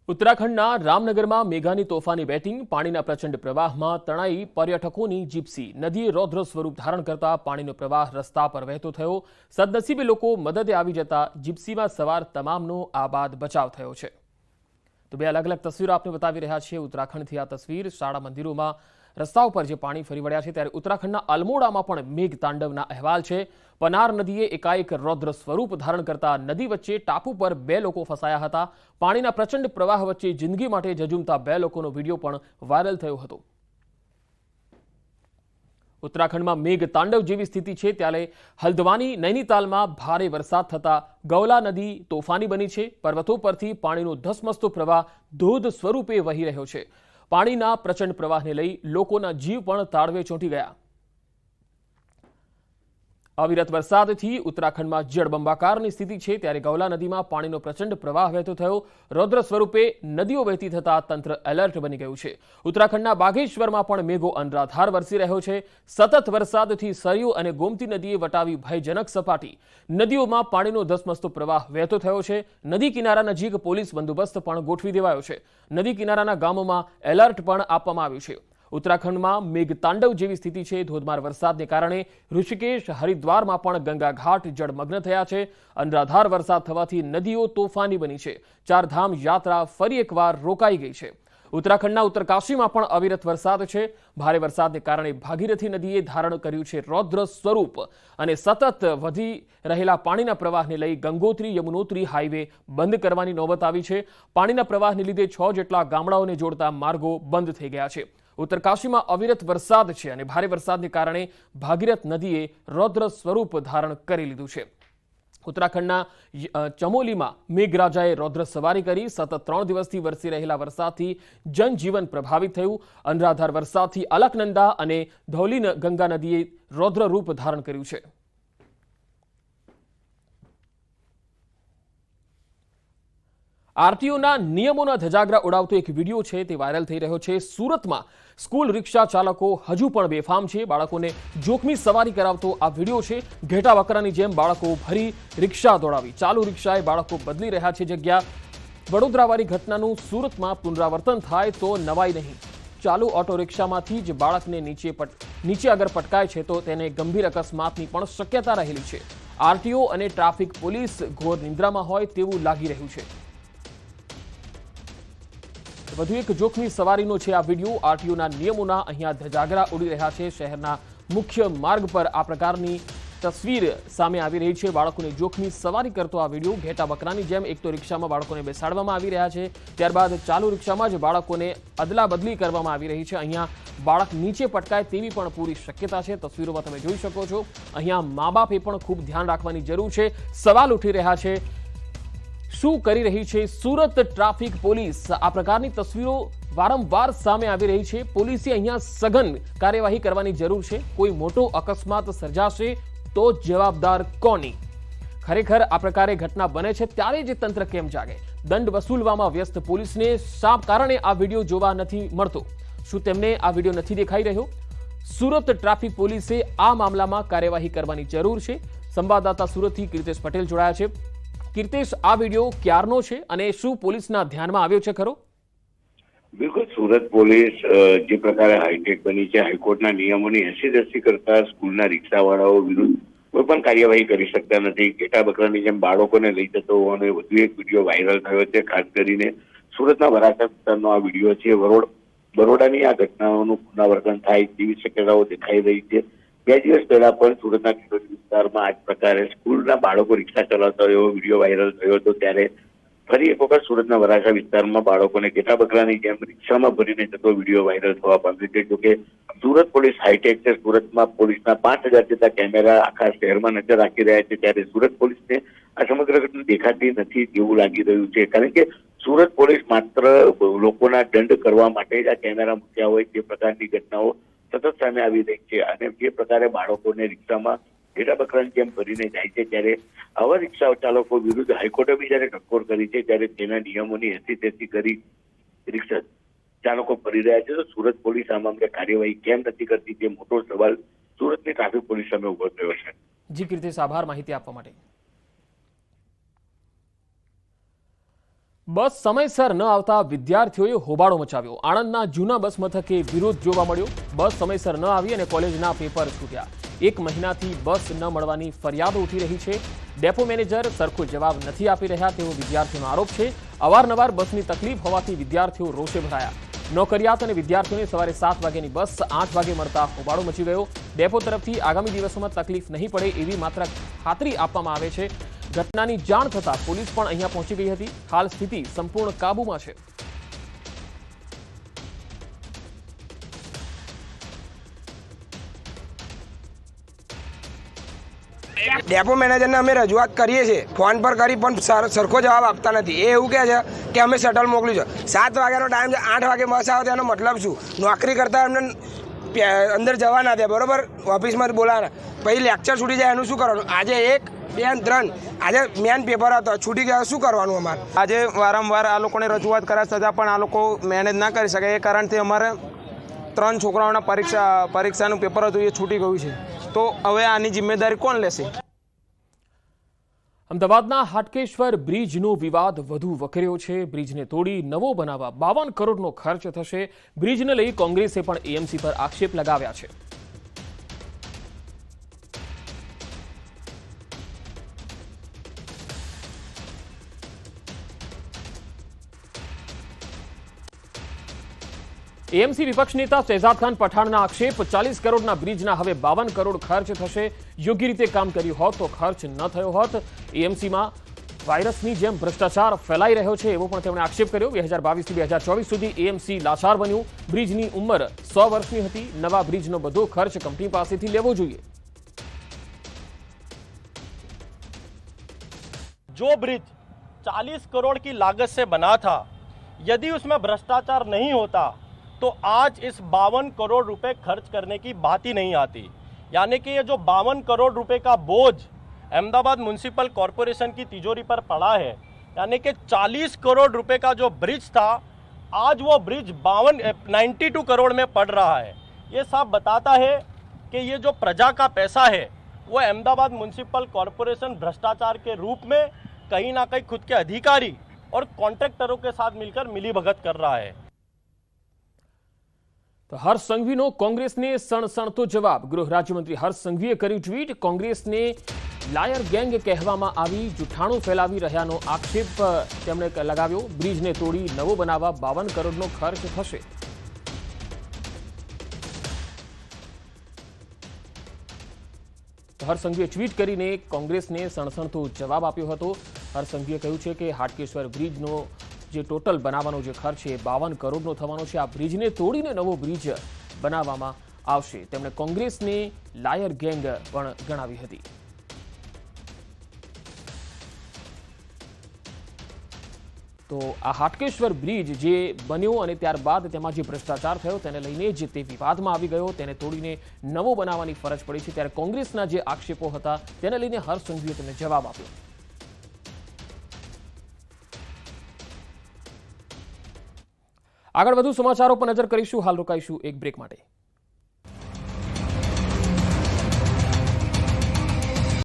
ઉત્તરાખંડના રામનગરમાં મેઘાની તોફાની બેટિંગ, પાણીના પ્રચંડ પ્રવાહમાં તણાઈ પર્યટકોની જીપ્સી નદીએ રૌદ્ર સ્વરૂપ ધારણ કરતા પાણીનો પ્રવાહ રસ્તા પર વહેતો થયો। સદનસીબે લોકો મદદે આવી જતા જીપ્સીમાં સવાર તમામનો આબાદ બચાવ થયો છે। તો બે અલગ અલગ તસવીરો આપને બતાવી રહ્યા છીએ। ઉત્તરાખંડથી આ તસવીર શાળા મંદિરોમાં રસ્તાઓ પર જે પાણી ફરી વળ્યા છે ત્યારે ઉત્તરાખંડના અલ્મોડામાં પણ મેઘ તાંડવના અહેવાલ છે। પનાર નદીએ એકાએક રૌદ્ર સ્વરૂપ ધારણ કરતા નદી વચ્ચે ટાપુ પર બે લોકો ફસાયા હતા। પાણીના પ્રચંડ પ્રવાહ વચ્ચે જિંદગી માટે ઝઝૂમતા બે લોકોનો વિડીયો પણ વાયરલ થયો હતો। ઉત્તરાખંડમાં મેઘ તાંડવ જેવી સ્થિતિ છે ત્યારે હલ્દવાની નૈનીતાલમાં ભારે વરસાદ થતા ગૌલા નદી તોફાની બની છે। પર્વતો પરથી પાણીનો ધસમસતો પ્રવાહ ધોધ સ્વરૂપે વહી રહ્યો છે। પાણીના પ્રચંડ પ્રવાહને લઈ લોકોના જીવ પણ તાળવે ચોંટી ગયા। અવિરત વરસાદથી ઉત્તરાખંડમાં જળબંબાકારની સ્થિતિ છે ત્યારે ગૌલા નદીમાં પાણીનો પ્રચંડ પ્રવાહ વહેતો થયો। રૌદ્ર સ્વરૂપે નદીઓ વહેતી થતા તંત્ર એલર્ટ બની ગયું છે। ઉત્તરાખંડના બાગેશ્વરમાં પણ મેઘો અનરાધાર વરસી રહ્યો છે। સતત વરસાદથી સરયુ અને ગોમતી નદીએ વટાવી ભયજનક સપાટી। નદીઓમાં પાણીનો ધસમસતો પ્રવાહ વહેતો થયો છે। નદી કિનારા નજીક પોલીસ બંદોબસ્ત પણ ગોઠવી દેવાયો છે। નદી કિનારાના ગામોમાં એલર્ટ પણ આપવામાં આવ્યું છે। ઉત્તરાખંડમાં મેઘ તાંડવ જેવી સ્થિતિ છે। ધોધમાર વરસાદને કારણે ઋષિકેશ હરિદ્વારમાં પણ ગંગા ઘાટ જળમગ્ન થયા છે। અનરાધાર વરસાદ થવાથી નદીઓ તોફાની બની છે। ચારધામ યાત્રા ફરી એકવાર રોકાઈ ગઈ છે। ઉત્તરાખંડના ઉત્તરકાશીમાં પણ અવિરત વરસાદ છે। ભારે વરસાદને કારણે ભાગીરથી નદીએ ધારણ કર્યું છે રૌદ્ર સ્વરૂપ અને સતત વધી રહેલા પાણીના પ્રવાહને લઈ ગંગોત્રી યમુનોત્રી હાઈવે બંધ કરવાની નોબત આવી છે। પાણીના પ્રવાહને લીધે 6 જેટલા ગામડાઓને જોડતા માર્ગો બંધ થઈ ગયા છે। ઉત્તરકાશીમાં અવિરત વરસાદ છે અને ભારે વરસાદને કારણે ભાગીરથ નદીએ રૌદ્ર સ્વરૂપ ધારણ કરી લીધું છે। ઉત્તરાખંડના ચમોલીમાં મેઘરાજાએ રૌદ્ર સવારી કરી। સતત 3 દિવસથી વરસી રહેલા વરસાદથી જનજીવન પ્રભાવિત થયું। અનરાધાર વરસાદથી અલકનંદા અને ધૌલી ગંગા નદીએ રૌદ્ર રૂપ ધારણ કર્યું છે। આરટીઓના નિયમોના ધજાગરા ઉડાવતો એક વિડીયો છે તે વાયરલ થઈ રહ્યો છે। સુરતમાં સ્કૂલ રિક્ષા ચાલકો હજુ પણ બેફામ છે। બાળકોને જોખમી સવારી કરાવતો આ વિડીયો છે। ઘેટા બકરાની જેમ બાળકો ભરી રિક્ષા દોડાવી ચાલુ રિક્ષાએ બાળકો બદલી રહ્યા છે જગ્યા। વડોદરાવાળી ઘટનાનું સુરતમાં પુનરાવર્તન થાય તો નવાઈ નહીં। ચાલુ ઓટો રિક્ષામાંથી જ બાળકને નીચે અગર પટકાય છે તો તેને ગંભીર અકસ્માતની પણ શક્યતા રહેલી છે। આરટીઓ અને ટ્રાફિક પોલીસ ઘોર નિંદ્રામાં હોય તેવું લાગી રહ્યું છે। વધુ એક જોખમી સવારીનો છે આ વિડીયો। આરટીઓના નિયમોના અહીંયા ધજાગરા ઉડી રહ્યા છે। શહેરના મુખ્ય માર્ગ પર આ પ્રકારની તસવીર સામે આવી રહી છે। બાળકોને જોખમી સવારી કરતો આ વિડીયો। ઘેટા બકરાની જેમ એક તો રિક્ષામાં બાળકોને બેસાડવામાં આવી રહ્યા છે, ત્યારબાદ ચાલુ રિક્ષામાં જ બાળકોને અદલા બદલી કરવામાં આવી રહી છે। અહીંયા બાળક નીચે પટકાય તેવી પણ પૂરી શક્યતા છે। તસવીરોમાં તમે જોઈ શકો છો। અહીંયા મા બાપે પણ ખૂબ ધ્યાન રાખવાની જરૂર છે। સવાલ ઉઠી રહ્યા છે, શું કરી રહી છે સુરત ટ્રાફિક પોલીસ? આ પ્રકારની તસવીરો વારંવાર સામે આવી રહી છે। પોલીસે અહીંયા સઘન કાર્યવાહી કરવાની જરૂર છે। કોઈ મોટો અકસ્માત સર્જાશે તો જવાબદાર કોની? ખરેખર આ પ્રકારે ઘટના બને છે ત્યારે જ તંત્ર કેમ જાગે? દંડ વસૂલવામાં વ્યસ્ત પોલીસને શા કારણે આ વિડીયો જોવા નથી મળતો? શું તેમને આ વિડીયો નથી દેખાઈ રહ્યો? સુરત ટ્રાફિક પોલીસે આ મામલામાં કાર્યવાહી કરવાની જરૂર છે। સંવાદદાતા સુરતથી કીર્તેશ પટેલ જોડાયા છે। કીર્તેશ, આ વિડીયો ક્યારનો છે અને શું પોલીસના ધ્યાનમાં આવ્યો છે ખરો? બિલકુલ, સુરત પોલીસ જે પ્રકારે હાઈટેક બની છે, હાઈકોર્ટના નિયમોની હસીદસી કરતા સ્કૂલના રિક્ષાવાળાઓ વિરુદ્ધ કોઈ પણ કાર્યવાહી કરી શકતા નથી। ઘેટા બકરાની જેમ બાળકોને લઈ જતો હોવાનો વધુ એક વિડીયો વાયરલ થયો છે। ખાસ કરીને સુરતના વરાછા વિસ્તારનો આ વિડીયો છે। બરોડાની આ ઘટનાઓનું પુનરાવર્તન થાય તેવી શક્યતાઓ દેખાઈ રહી છે। 2 દિવસ પહેલા પણ સુરતના કિશોરી વિસ્તારમાં આ જ પ્રકારે સ્કૂલના બાળકો રિક્ષા ચલાવતા હોય એવો વિડીયો વાયરલ થયો હતો। ત્યારે ફરી એક વખત સુરતના વરાછા વિસ્તારમાં બાળકોને ઘેટા બકરાની જેમ રિક્ષામાં ભરીને જતો વિડીયો વાયરલ થવા પામ્યો છે। જોકે સુરત પોલીસ હાઈટેક છે। સુરતમાં પોલીસના 5000 જેટલા કેમેરા આખા શહેરમાં નજર રાખી રહ્યા છે, ત્યારે સુરત પોલીસને આ સમગ્ર ઘટના દેખાતી નથી તેવું લાગી રહ્યું છે। કારણ કે સુરત પોલીસ માત્ર લોકોના દંડ કરવા માટે જ આ કેમેરા મૂક્યા હોય તે પ્રકારની ઘટનાઓ સતત સામે આવી રહી છે। અને જે પ્રકારે બાળકોને રિક્ષામાં ઘેટા બકરાની જેમ ભરીને જાય છે, ત્યારે આવા રિક્ષા ચાલકો વિરુદ્ધ હાઈકોર્ટે બી જયારે ટકોર કરી છે, ત્યારે તેના નિયમોની હસીતેસી કરી રિક્ષા ચાલકો ભરી રહ્યા છે। તો સુરત પોલીસ આ મામલે કાર્યવાહી કેમ નથી કરતી તે મોટો સવાલ સુરતની ટ્રાફિક પોલીસ સામે ઉભો થયો છે। જી કીર્તેશ, આભાર માહિતી આપવા માટે। બસ સમયસર ન આવતા વિદ્યાર્થીઓએ હોબાળો મચાવ્યો. આણંદના જૂના બસ મથકે વિરોધ જોવા મળ્યો. બસ સમયસર ન આવી અને કોલેજના પેપર છૂટ્યા. 1 મહિનાથી બસ ન મળવાની ફરિયાદો ઉઠી રહી છે. ડેપો મેનેજર સરખો જવાબ નથી આપી રહ્યા તેવો વિદ્યાર્થીઓનો આરોપ છે. અવારનવાર બસની તકલીફ હોવાથી વિદ્યાર્થીઓ રોષે ભરાયા. નોકરિયાત અને વિદ્યાર્થીઓને સવારે 7 વાગ્યાની બસ 8 વાગે મળતા હોબાળો મચી ગયો. ડેપો તરફથી આગામી દિવસોમાં તકલીફ નહીં પડે એવી માત્ર ખાતરી આપવામાં આવે છે. ઘટનાની જાણ થતાં પોલીસ પણ અહીંયા પહોંચી ગઈ હતી. હાલ સ્થિતિ સંપૂર્ણ કાબૂમાં છે. ડેપો મેનેજરને અમે રજૂઆત કરીએ છીએ, ફોન પર કરી પણ સરખો જવાબ આપતા નથી. એ એવું કહે છે કે અમે શટલ મોકલ્યું છે. 7 વાગ્યાનો ટાઈમ છે, 8 વાગે બસ આવે તેનો મતલબ શું? નોકરી કરતા એમને અંદર જવા ના દે, બરોબર? ઓફિસમાં બોલાવે, પછી લેક્ચર છૂટી જાય એનું શું કરવાનું? આજે 1, 2, 3 આજે મેન પેપર હતો, છૂટી ગયા શું કરવાનું અમારે? આજે વારંવાર આ લોકોને રજૂઆત કર્યા છતાં પણ આ લોકો મેનેજ ના કરી શકે. એ કારણથી અમારે 3 છોકરાઓના પરીક્ષાનું પેપર હતું, એ છૂટી ગયું છે. તો હવે આની જિમ્મેદારી કોણ લેશે? અમદાવાદના હાટકેશ્વર બ્રિજનો વિવાદ વધુ વકર્યો છે. બ્રિજને તોડી નવો બનાવવા 52 કરોડનો ખર્ચ થશે. બ્રિજને લઈ કોંગ્રેસે પણ એએમસી પર આક્ષેપ લગાવ્યા છે. એએમસી વિપક્ષ નેતા શહેજાદ ખાન પઠાણના આક્ષેપ. 40 કરોડના બ્રિજના હવે 52 કરોડ ખર્ચ થશે. યોગ્ય રીતે કામ કર્યું હોત તો ખર્ચ ન થયો હોત. એએમસીમાં વાયરસની જેમ ભ્રષ્ટાચાર ફેલાઈ રહ્યો છે એવો પણ તેમણે આક્ષેપ કર્યો. 2022 થી 2024 સુધી એએમસી લાચાર બન્યું. બ્રિજની ઉંમર 100 વર્ષની હતી. નવા બ્રિજનો બધો ખર્ચ કંપની પાસેથી લેવો જોઈએ. जो ब्रिज 40 करोड़ की लागत से बना था, यदि उसमें भ्रष्टाचार नहीं होता तो आज इस 52 करोड़ रुपए खर्च करने की बात ही नहीं आती. यानी कि ये जो 52 करोड़ रुपए का बोझ अहमदाबाद म्यूनिसिपल कॉरपोरेशन की तिजोरी पर पड़ा है, यानी कि 40 करोड़ रुपए का जो ब्रिज था, आज वो ब्रिज 92 करोड़ में पड़ रहा है. ये साफ बताता है कि ये जो प्रजा का पैसा है वो अहमदाबाद म्यूनिसिपल कॉरपोरेशन भ्रष्टाचार के रूप में कहीं ना कहीं खुद के अधिकारी और कॉन्ट्रैक्टरों के साथ मिलकर मिलीभगत कर रहा है. તો હર્ષ સંઘવીનો કોંગ્રેસને સણસણતો જવાબ. ગૃહ રાજ્યમંત્રી હર્ષ સંઘવીએ કર્યું ટ્વીટ. કોંગ્રેસને લાયર ગેંગ કહેવામાં આવી, જૂઠાણું ફેલાવી રહ્યાનો આક્ષેપ તેમણે લગાવ્યો. બ્રિજને તોડી નવો બનાવવા 52 કરોડનો ખર્ચ થશે. હર્ષ સંઘવીએ ટ્વીટ કરીને કોંગ્રેસને સણસણતો જવાબ આપ્યો હતો. હર્ષ સંઘવીએ કહ્યું છે કે હાટકેશ્વર બ્રિજનો જે ટોટલ બનાવવાનો જે ખર્ચ છે 52 કરોડનો થવાનો છે. આ બ્રિજને તોડીને નવો બ્રિજ બનાવવામાં આવશે. તેમણે કોંગ્રેસને લાયર ગેંગ પણ ગણાવી હતી. તો આ હાટકેશ્વર બ્રિજ જે બન્યો અને ત્યારબાદ તેમાં જે ભ્રષ્ટાચાર થયો તેને લઈને જ તે વિવાદમાં આવી ગયો. તેને તોડીને નવો બનાવવાની ફરજ પડી છે. ત્યારે કોંગ્રેસના જે આક્ષેપો હતા તેને લઈને હર્ષ સંઘવીએ તેમને જવાબ આપ્યો. આગળ વધુ સમાચારો પર નજર કરીશું. હાલ રોકાઈશું એક બ્રેક માટે.